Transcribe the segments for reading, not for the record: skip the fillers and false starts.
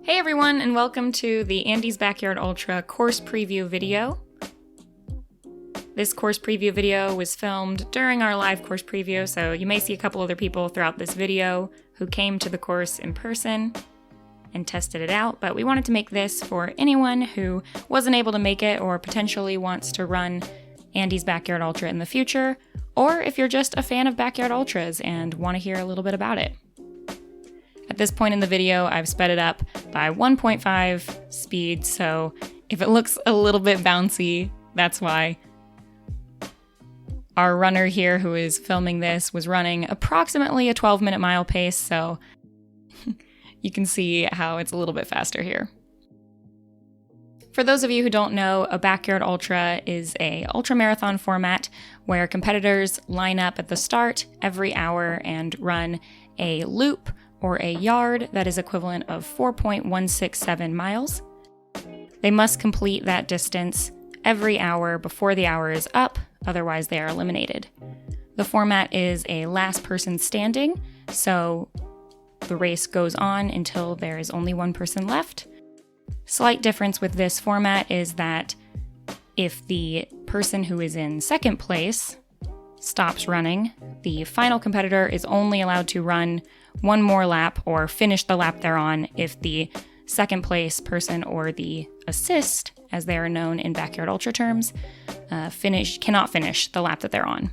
Hey everyone, and welcome to the Andy's Backyard Ultra course preview video. This course preview video was filmed during our live course preview, so you may see a couple other people throughout this video who came to the course in person and tested it out, but we wanted to make this for anyone who wasn't able to make it or potentially wants to run Andy's Backyard Ultra in the future, or if you're just a fan of Backyard Ultras and want to hear a little bit about it. At this point in the video, I've sped it up by 1.5 speed, so if it looks a little bit bouncy, that's why. Our runner here who is filming this was running approximately a 12-minute mile pace, so you can see how it's a little bit faster here. For those of you who don't know, a Backyard Ultra is a ultramarathon format where competitors line up at the start every hour and run a loop or a yard that is equivalent of 4.167 miles. They must complete that distance every hour before the hour is up, otherwise they are eliminated. The format is a last person standing, so the race goes on until there is only one person left. Slight difference with this format is that if the person who is in second place stops running, the final competitor is only allowed to run one more lap or finish the lap they're on if the second place person or the assist, as they are known in Backyard Ultra terms, cannot finish the lap that they're on.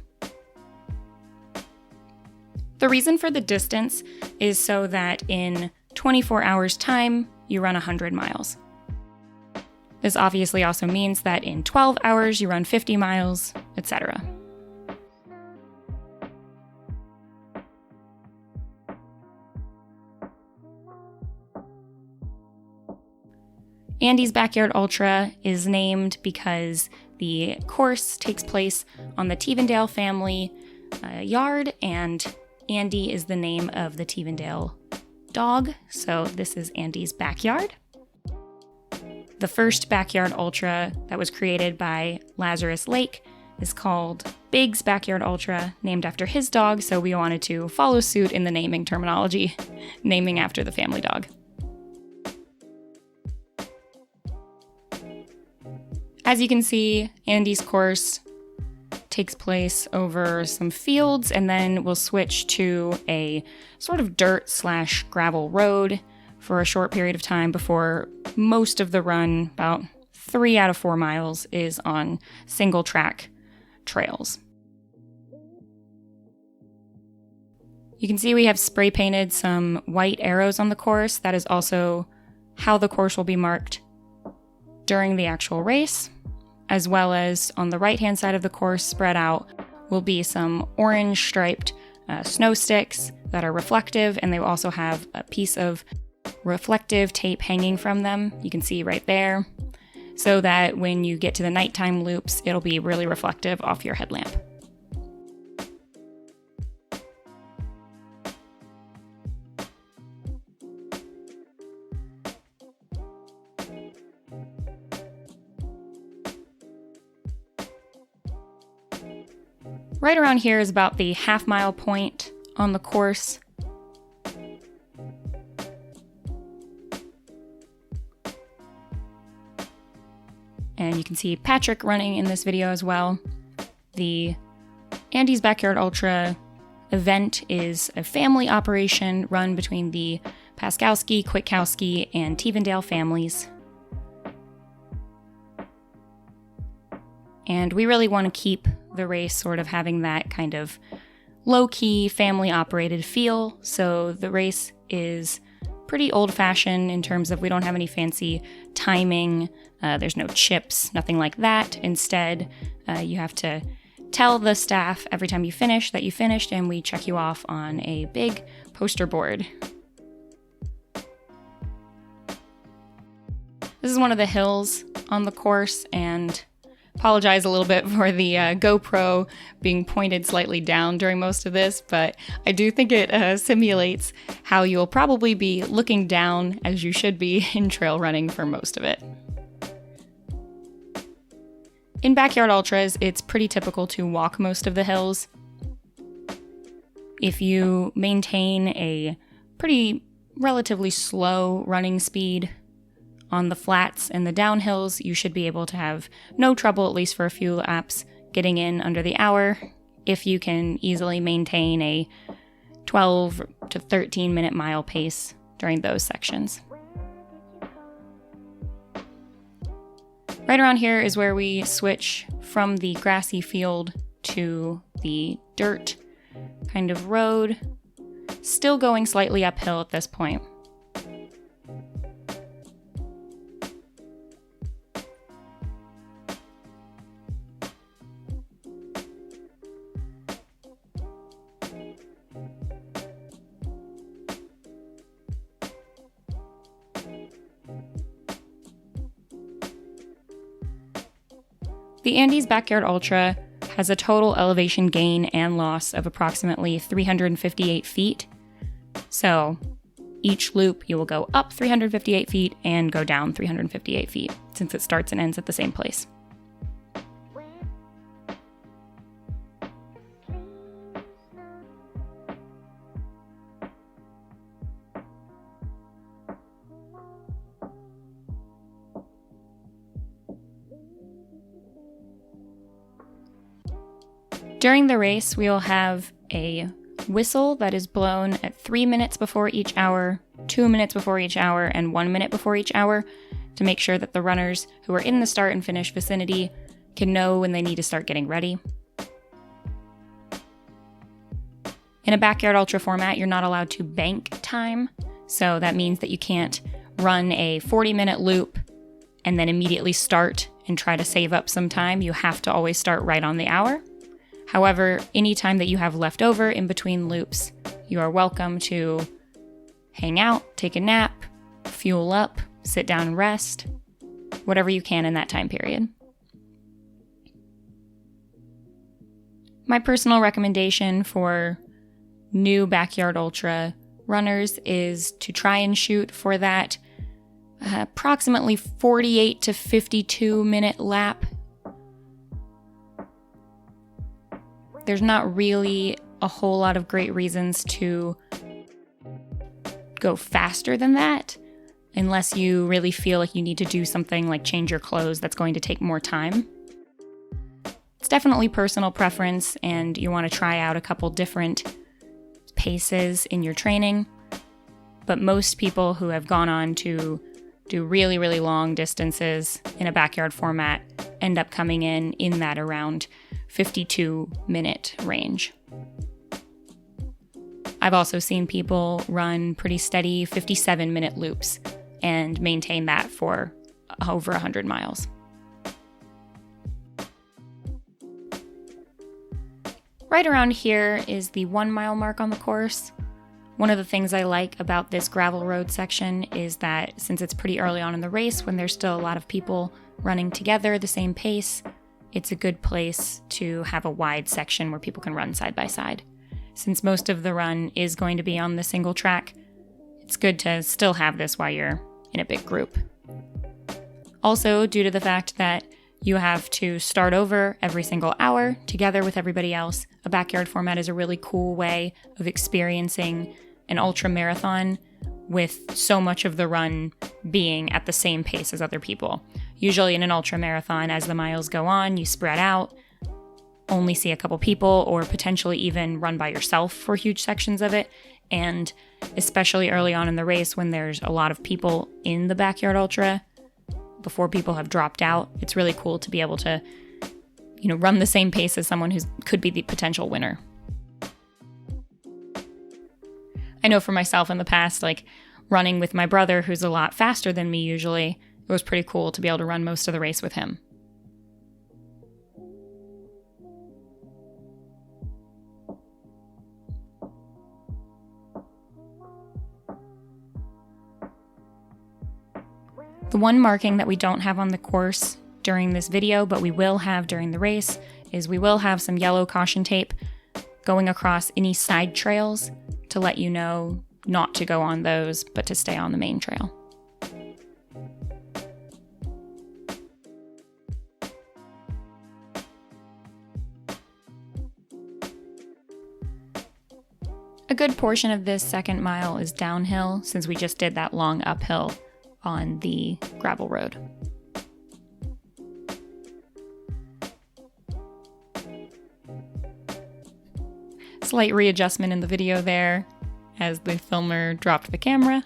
The reason for the distance is so that in 24 hours time, you run 100 miles. This obviously also means that in 12 hours, you run 50 miles, etc. Andy's Backyard Ultra is named because the course takes place on the Teventrail family yard, and Andy is the name of the Teventrail dog, so this is Andy's backyard. The first Backyard Ultra that was created by Lazarus Lake is called Big's Backyard Ultra, named after his dog, so we wanted to follow suit in the naming terminology, naming after the family dog. As you can see, Andy's course takes place over some fields, and then we'll switch to a sort of dirt/gravel road for a short period of time before most of the run, about 3 out of 4 miles, is on single track trails. You can see we have spray painted some white arrows on the course. That is also how the course will be marked during the actual race, as well as on the right-hand side of the course spread out will be some orange striped snow sticks that are reflective, and they will also have a piece of reflective tape hanging from them. You can see right there, so that when you get to the nighttime loops, it'll be really reflective off your headlamp. Right around here is about the half-mile point on the course. And you can see Patrick running in this video as well. The Andy's Backyard Ultra event is a family operation run between the Paskowski, Kwiatkowski, and Teventrail families. And we really want to keep the race sort of having that kind of low-key, family-operated feel. So the race is pretty old-fashioned in terms of we don't have any fancy timing. There's no chips, nothing like that. Instead, you have to tell the staff every time you finish that you finished, and we check you off on a big poster board. This is one of the hills on the course, and apologize a little bit for the GoPro being pointed slightly down during most of this, but I do think it simulates how you'll probably be looking down, as you should be in trail running for most of it. In Backyard Ultras, it's pretty typical to walk most of the hills. If you maintain a pretty relatively slow running speed. On the flats and the downhills, you should be able to have no trouble, at least for a few laps, getting in under the hour if you can easily maintain a 12 to 13 minute mile pace during those sections. Right around here is where we switch from the grassy field to the dirt kind of road, still going slightly uphill at this point. The Andes Backyard Ultra has a total elevation gain and loss of approximately 358 feet. So each loop you will go up 358 feet and go down 358 feet, since it starts and ends at the same place. During the race, we will have a whistle that is blown at 3 minutes before each hour, 2 minutes before each hour, and 1 minute before each hour to make sure that the runners who are in the start and finish vicinity can know when they need to start getting ready. In a backyard ultra format, you're not allowed to bank time, so that means that you can't run a 40-minute loop and then immediately start and try to save up some time. You have to always start right on the hour. However, any time that you have left over in between loops, you are welcome to hang out, take a nap, fuel up, sit down and rest, whatever you can in that time period. My personal recommendation for new backyard ultra runners is to try and shoot for that approximately 48 to 52 minute lap. There's not really a whole lot of great reasons to go faster than that, unless you really feel like you need to do something like change your clothes that's going to take more time. It's definitely personal preference, and you want to try out a couple different paces in your training. But most people who have gone on to do really, really long distances in a backyard format end up coming in that around 52-minute range. I've also seen people run pretty steady 57-minute loops and maintain that for over 100 miles. Right around here is the 1 mile mark on the course. One of the things I like about this gravel road section is that since it's pretty early on in the race, when there's still a lot of people running together at the same pace, it's a good place to have a wide section where people can run side by side. Since most of the run is going to be on the single track, it's good to still have this while you're in a big group. Also, due to the fact that you have to start over every single hour together with everybody else, a backyard format is a really cool way of experiencing an ultra marathon with so much of the run being at the same pace as other people. Usually in an ultra marathon, as the miles go on, you spread out, only see a couple people, or potentially even run by yourself for huge sections of it. And especially early on in the race, when there's a lot of people in the backyard ultra, before people have dropped out, it's really cool to be able to, run the same pace as someone who could be the potential winner. I know for myself in the past, running with my brother, who's a lot faster than me usually, it was pretty cool to be able to run most of the race with him. The one marking that we don't have on the course during this video, but we will have during the race, is we will have some yellow caution tape going across any side trails to let you know not to go on those, but to stay on the main trail. A good portion of this second mile is downhill since we just did that long uphill on the gravel road. Slight readjustment in the video there as the filmer dropped the camera.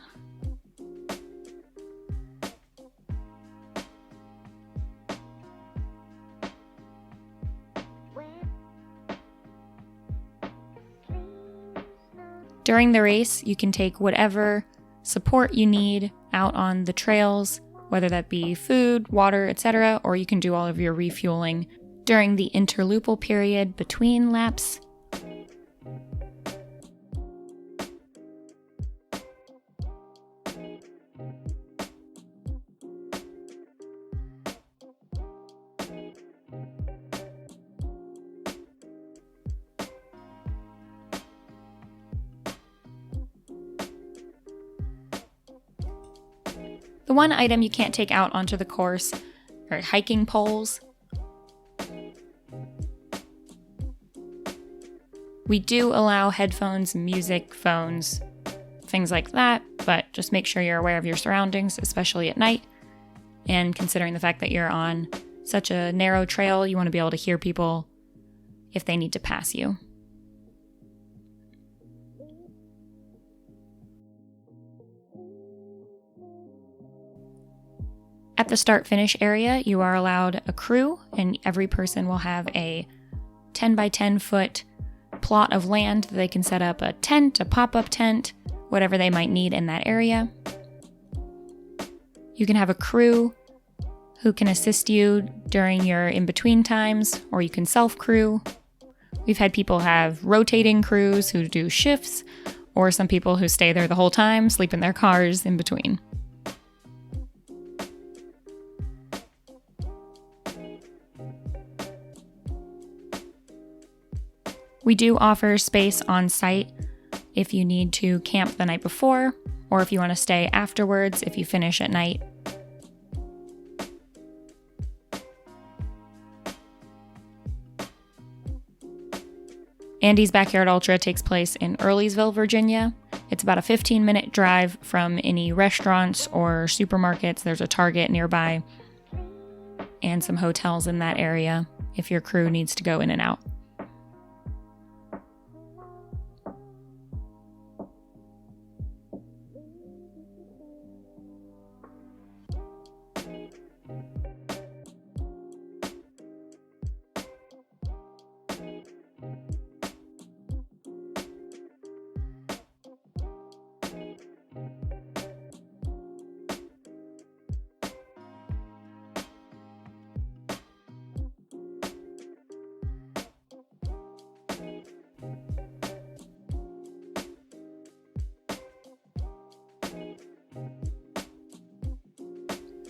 During the race, you can take whatever support you need out on the trails, whether that be food, water, etc., or you can do all of your refueling during the interlupal period between laps. The one item you can't take out onto the course are hiking poles. We do allow headphones, music, phones, things like that, but just make sure you're aware of your surroundings, especially at night. And considering the fact that you're on such a narrow trail, you want to be able to hear people if they need to pass you. At the start-finish area, you are allowed a crew, and every person will have a 10 by 10 foot plot of land that they can set up a tent, a pop-up tent, whatever they might need in that area. You can have a crew who can assist you during your in-between times, or you can self-crew. We've had people have rotating crews who do shifts, or some people who stay there the whole time, sleep in their cars in between. We do offer space on site if you need to camp the night before, or if you want to stay afterwards if you finish at night. Andy's Backyard Ultra takes place in Earlysville, Virginia. It's about a 15-minute drive from any restaurants or supermarkets. There's a Target nearby and some hotels in that area if your crew needs to go in and out.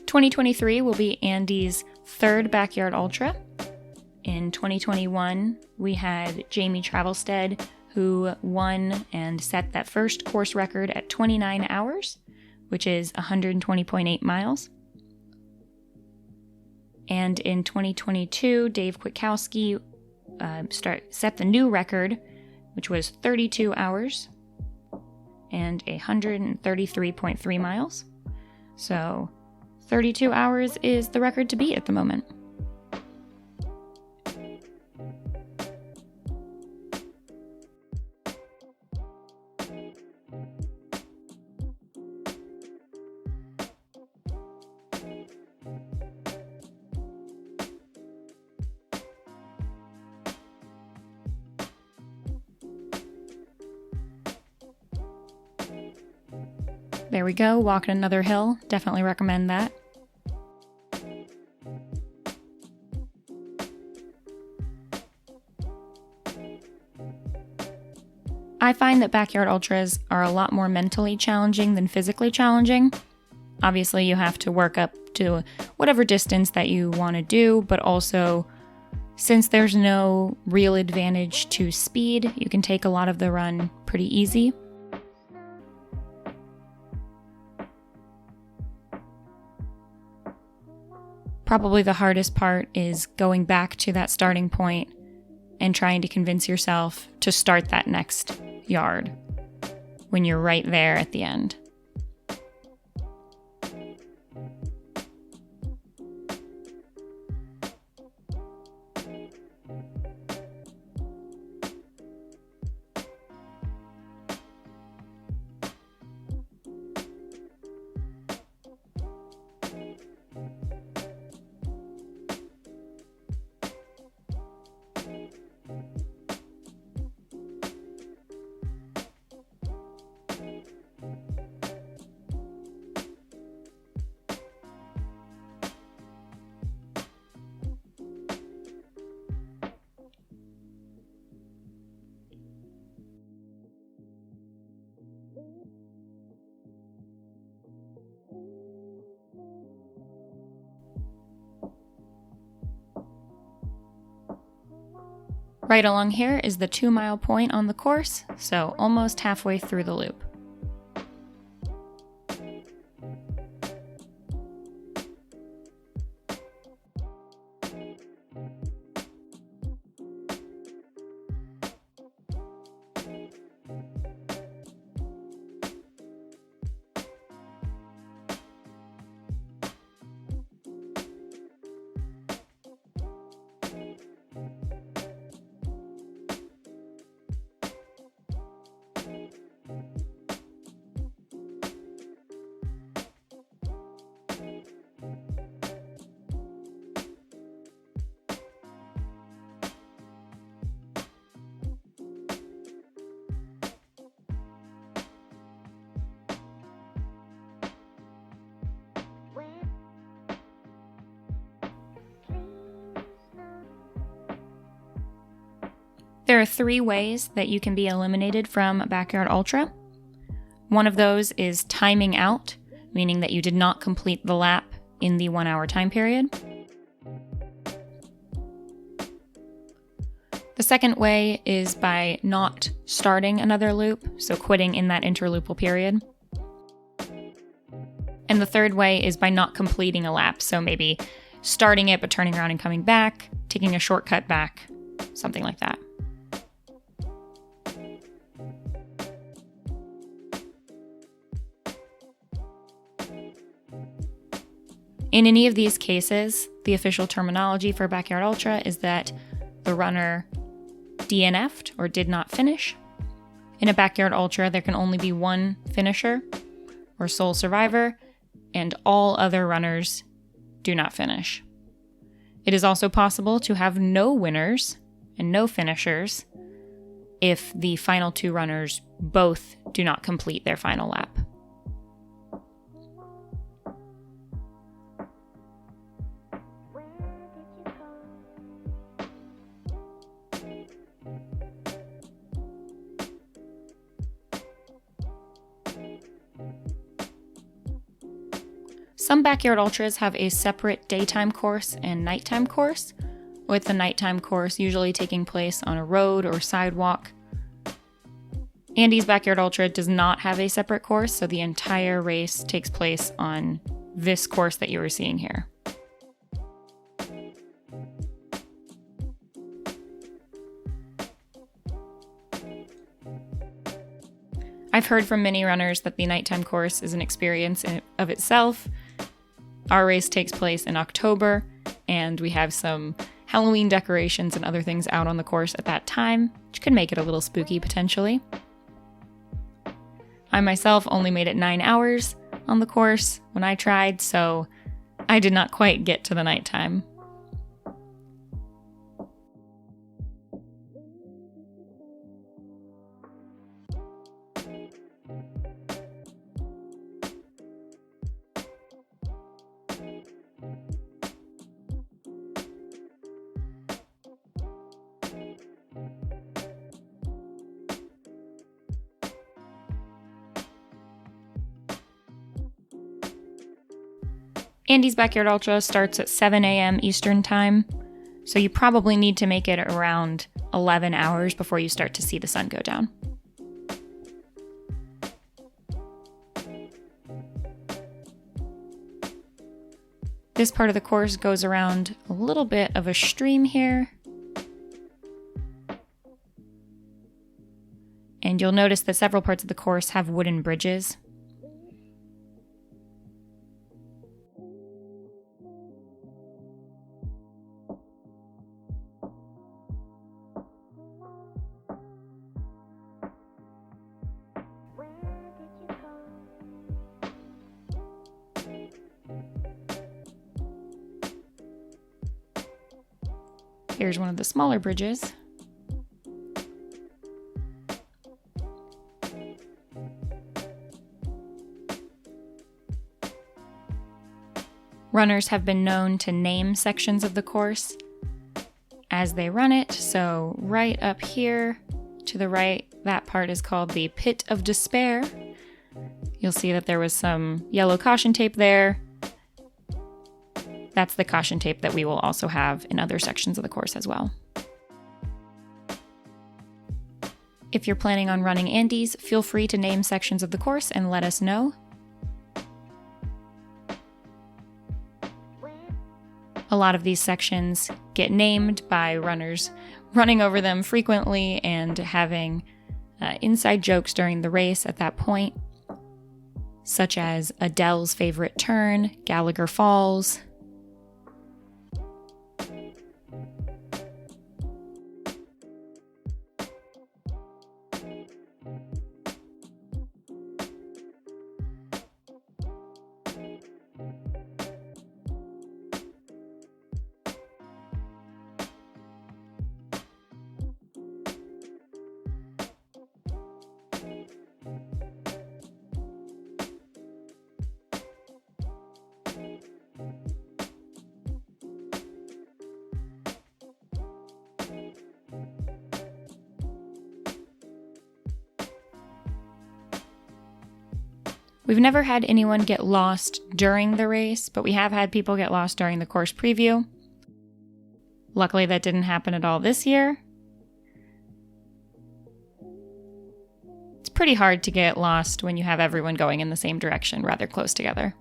(2023) will be Andy's third Backyard Ultra. In 2021, we had Jamie Travelstead, who won and set that first course record at 29 hours, which is 120.8 miles. And in 2022, Dave Kwiatkowski set the new record, which was 32 hours and 133.3 miles. So 32 hours is the record to beat at the moment. There we go, walking another hill. Definitely recommend that. I find that backyard ultras are a lot more mentally challenging than physically challenging. Obviously, you have to work up to whatever distance that you want to do, but also, since there's no real advantage to speed, you can take a lot of the run pretty easy. Probably the hardest part is going back to that starting point and trying to convince yourself to start that next yard. when you're right there at the end. Right along here is the 2-mile point on the course, so almost halfway through the loop. There are 3 ways that you can be eliminated from Backyard Ultra. One of those is timing out, meaning that you did not complete the lap in the 1-hour time period. The second way is by not starting another loop, so quitting in that interloopal period. And the third way is by not completing a lap, so maybe starting it but turning around and coming back, taking a shortcut back, something like that. In any of these cases, the official terminology for Backyard Ultra is that the runner DNF'd or did not finish. In a Backyard Ultra, there can only be one finisher or sole survivor, and all other runners do not finish. It is also possible to have no winners and no finishers if the final 2 runners both do not complete their final lap. Some Backyard Ultras have a separate daytime course and nighttime course, with the nighttime course usually taking place on a road or sidewalk. Andy's Backyard Ultra does not have a separate course, so the entire race takes place on this course that you are seeing here. I've heard from many runners that the nighttime course is an experience of itself. Our race takes place in October, and we have some Halloween decorations and other things out on the course at that time, which could make it a little spooky potentially. I myself only made it 9 hours on the course when I tried, so I did not quite get to the nighttime. Andy's Backyard Ultra starts at 7 a.m. Eastern Time, so you probably need to make it around 11 hours before you start to see the sun go down. This part of the course goes around a little bit of a stream here. And you'll notice that several parts of the course have wooden bridges. Here's one of the smaller bridges. Runners have been known to name sections of the course as they run it. So right up here to the right, that part is called the Pit of Despair. You'll see that there was some yellow caution tape there. That's the caution tape that we will also have in other sections of the course as well. If you're planning on running Andes, feel free to name sections of the course and let us know. A lot of these sections get named by runners running over them frequently and having inside jokes during the race at that point, such as Adele's favorite turn, Gallagher Falls. We've never had anyone get lost during the race, but we have had people get lost during the course preview. Luckily, that didn't happen at all this year. It's pretty hard to get lost when you have everyone going in the same direction rather close together.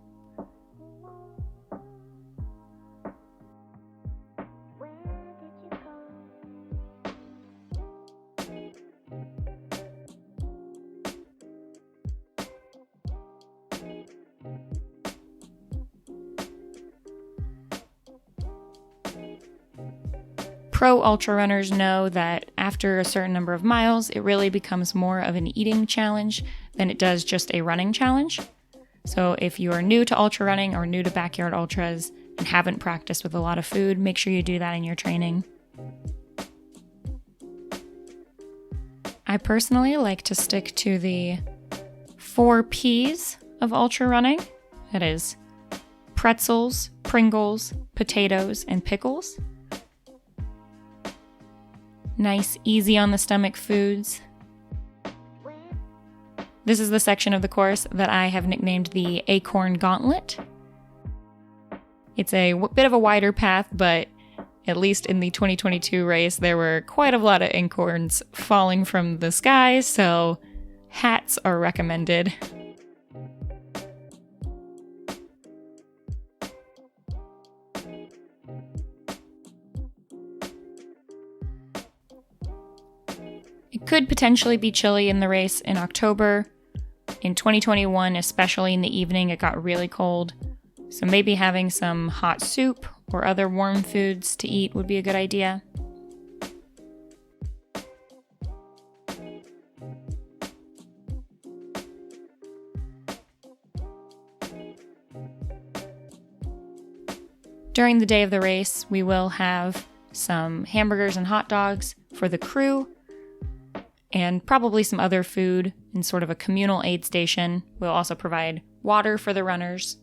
Pro ultra runners know that after a certain number of miles, it really becomes more of an eating challenge than it does just a running challenge. So if you are new to ultra running or new to backyard ultras and haven't practiced with a lot of food, make sure you do that in your training. I personally like to stick to the 4 P's of ultra running. That is pretzels, Pringles, potatoes, and pickles. Nice, easy on the stomach foods. This is the section of the course that I have nicknamed the Acorn Gauntlet. It's a bit of a wider path, but at least in the 2022 race, there were quite a lot of acorns falling from the sky, so hats are recommended. It could potentially be chilly in the race in October. In 2021, especially in the evening, it got really cold. So maybe having some hot soup or other warm foods to eat would be a good idea. During the day of the race, we will have some hamburgers and hot dogs for the crew, and probably some other food in sort of a communal aid station. We'll also provide water for the runners.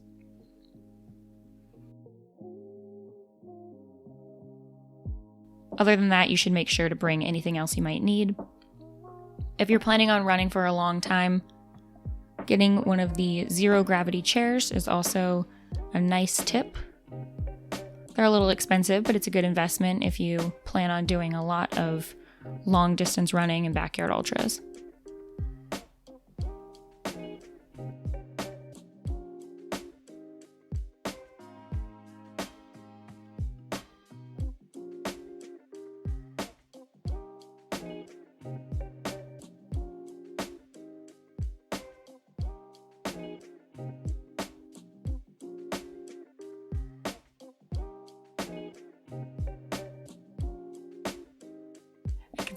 Other than that, you should make sure to bring anything else you might need. If you're planning on running for a long time, getting one of the zero gravity chairs is also a nice tip. They're a little expensive, but it's a good investment if you plan on doing a lot of long distance running and backyard ultras.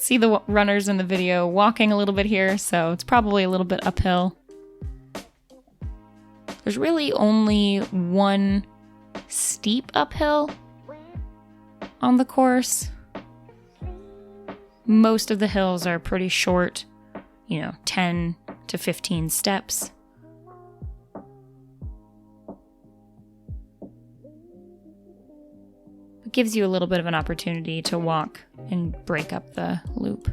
see the runners in the video walking a little bit here, so it's probably a little bit uphill. There's really only one steep uphill on the course. Most of the hills are pretty short, 10 to 15 steps. It gives you a little bit of an opportunity to walk and break up the loop.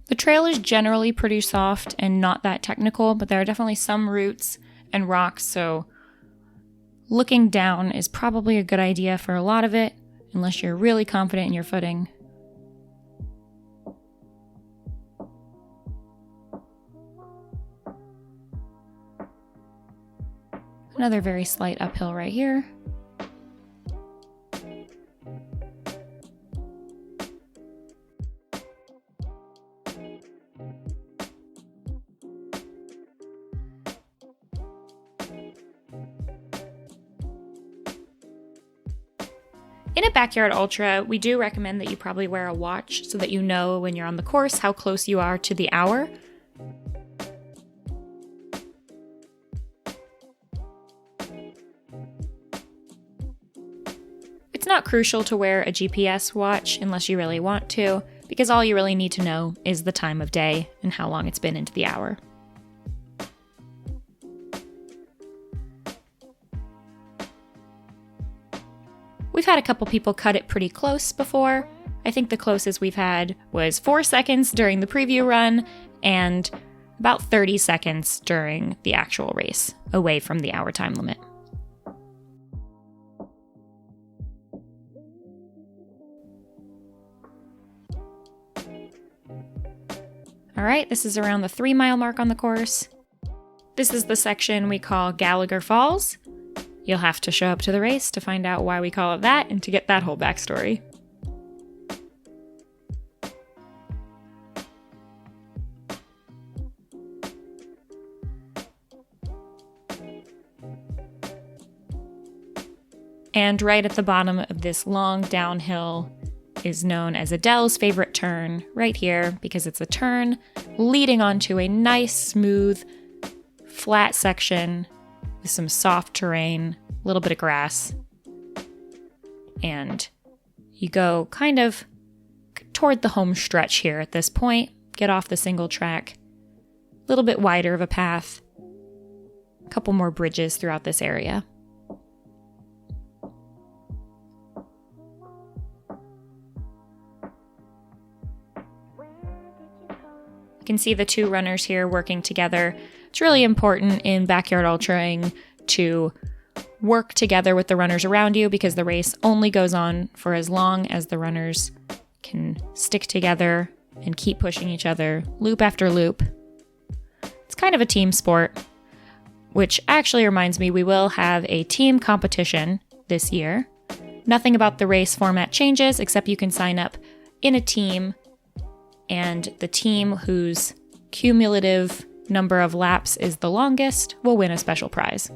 The trail is generally pretty soft and not that technical, but there are definitely some roots and rocks, so looking down is probably a good idea for a lot of it, unless you're really confident in your footing. Another very slight uphill right here. In a backyard ultra, we do recommend that you probably wear a watch so that you know when you're on the course how close you are to the hour. It's not crucial to wear a GPS watch unless you really want to, because all you really need to know is the time of day and how long it's been into the hour. We've had a couple people cut it pretty close before. I think the closest we've had was 4 seconds during the preview run and about 30 seconds during the actual race, away from the hour time limit. All right, this is around the 3-mile mark on the course. This is the section we call Gallagher Falls. You'll have to show up to the race to find out why we call it that and to get that whole backstory. And right at the bottom of this long downhill is known as Adele's favorite turn, right here, because it's a turn leading onto a nice, smooth, flat section with some soft terrain, a little bit of grass. And you go kind of toward the home stretch here at this point, get off the single track, a little bit wider of a path, a couple more bridges throughout this area. You can see the two runners here working together. It's really important in backyard ultraing to work together with the runners around you because the race only goes on for as long as the runners can stick together and keep pushing each other loop after loop. It's kind of a team sport, which actually reminds me we will have a team competition this year. Nothing about the race format changes except you can sign up in a team, and the team whose cumulative number of laps is the longest will win a special prize.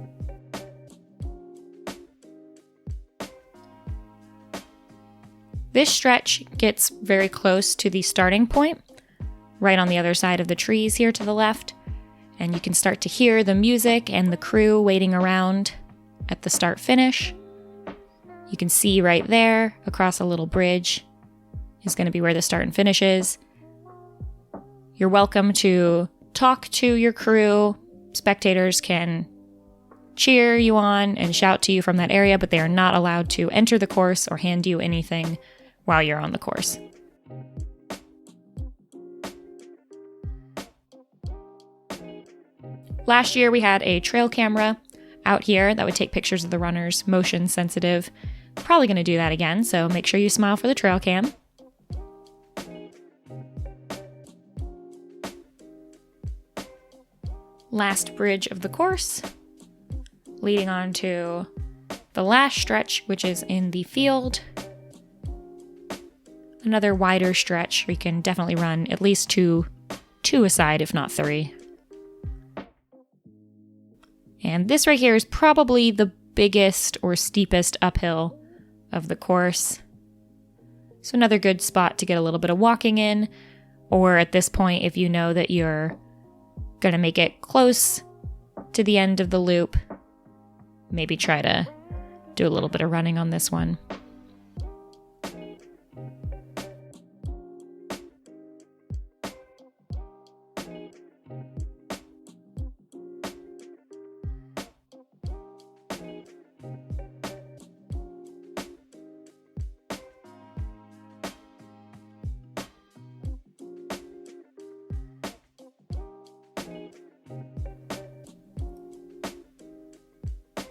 This stretch gets very close to the starting point, right on the other side of the trees here to the left, and you can start to hear the music and the crew waiting around at the start-finish. You can see right there, across a little bridge, is going to be where the start and finish is. You're welcome to talk to your crew. Spectators can cheer you on and shout to you from that area, but they are not allowed to enter the course or hand you anything while you're on the course. Last year we had a trail camera out here that would take pictures of the runners, motion sensitive. Probably going to do that again, so make sure you smile for the trail cam. Last bridge of the course, leading on to the last stretch, which is in the field. Another wider stretch where you can definitely run at least two a side, if not three. And this right here is probably the biggest or steepest uphill of the course. So another good spot to get a little bit of walking in, or at this point, if you know that you're going to make it close to the end of the loop, maybe try to do a little bit of running on this one.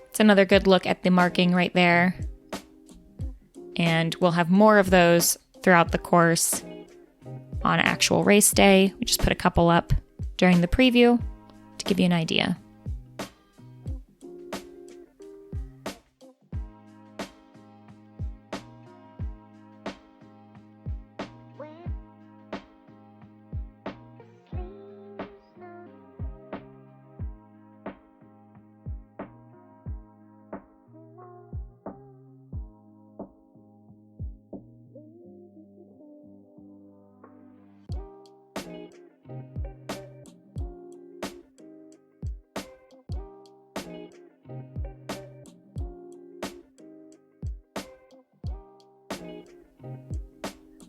It's another good look at the marking right there. And we'll have more of those throughout the course on actual race day. We just put a couple up during the preview to give you an idea.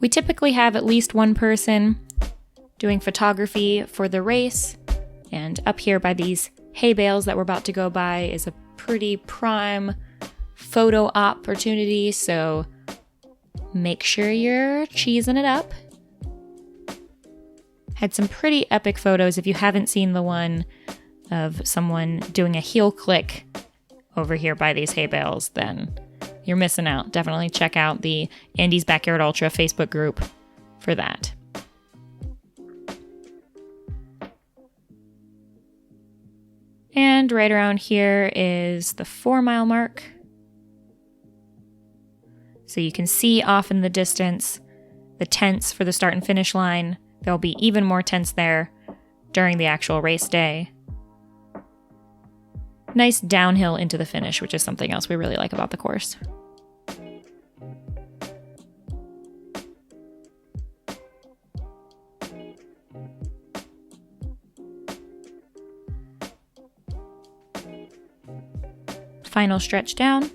We typically have at least one person doing photography for the race, and up here by these hay bales that we're about to go by is a pretty prime photo opportunity, so make sure you're cheesing it up. Had some pretty epic photos. If you haven't seen the one of someone doing a heel click over here by these hay bales, then you're missing out. Definitely check out the Andy's Backyard Ultra Facebook group for that. And right around here is the 4-mile mark. So you can see off in the distance the tents for the start and finish line. There'll be even more tents there during the actual race day. Nice downhill into the finish, which is something else we really like about the course. Final stretch down.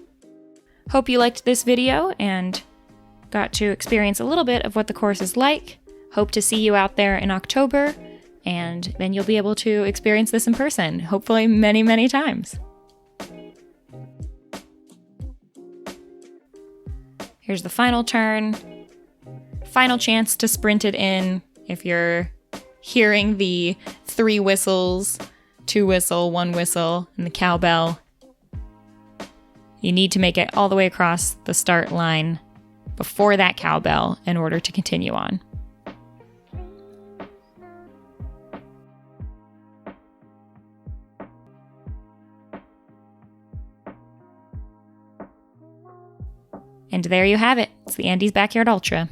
Hope you liked this video and got to experience a little bit of what the course is like. Hope to see you out there in October, and then you'll be able to experience this in person, hopefully many, many times. Here's the final turn. Final chance to sprint it in if you're hearing the 3 whistles, 2 whistle, 1 whistle, and the cowbell. You need to make it all the way across the start line before that cowbell in order to continue on. And there you have it. It's the Andy's Backyard Ultra.